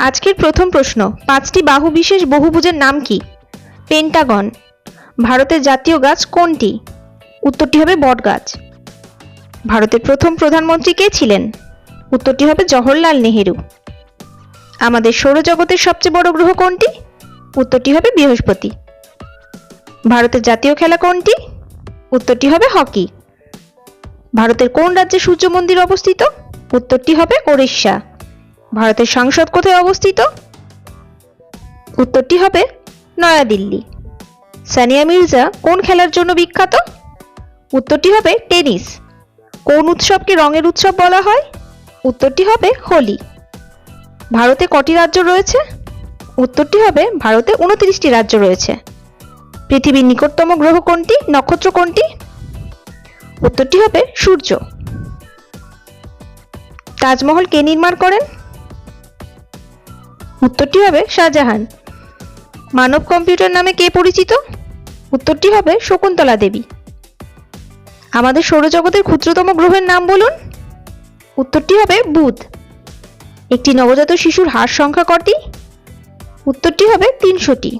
আজকের প্রথম প্রশ্ন, 5টি বাহু বিশেষ বহুভুজের নাম কি? পেন্টাগন। ভারতের জাতীয় গাছ কোনটি? উত্তরটি হবে বটগাছ। ভারতের প্রথম প্রধানমন্ত্রী কে ছিলেন? উত্তরটি হবে জওহরলাল নেহেরু। আমাদের সৌরজগতের সবচেয়ে বড় গ্রহ কোনটি? উত্তরটি হবে বৃহস্পতি। ভারতের জাতীয় খেলা কোনটি? উত্তরটি হবে হকি। ভারতের কোন রাজ্যে সূর্য মন্দির অবস্থিত? উত্তরটি হবে ওড়িশা। ভারতের সংসদ কোথায় অবস্থিত? উত্তরটি হবে নয়াদিল্লি। সানিয়া মির্জা কোন খেলার জন্য বিখ্যাত? উত্তরটি হবে টেনিস। কোন উৎসবকে রঙের উৎসব বলা হয়? উত্তরটি হবে হোলি। ভারতে কটি রাজ্য রয়েছে? উত্তরটি হবে ভারতে 29টি রাজ্য রয়েছে। পৃথিবীর নিকটতম গ্রহ কোনটি, নক্ষত্র কোনটি? উত্তরটি হবে সূর্য। তাজমহল কে নির্মাণ করেন? উত্তরটি হবে শাহজাহান। মানব কম্পিউটার নামে কে পরিচিত? উত্তরটি হবে শকুন্তলা দেবী। আমাদের সৌরজগতের ক্ষুদ্রতম গ্রহের নাম বলুন। উত্তরটি হবে বুধ। একটি নবজাত শিশুর হাড় সংখ্যা কটি? উত্তরটি হবে 300টি।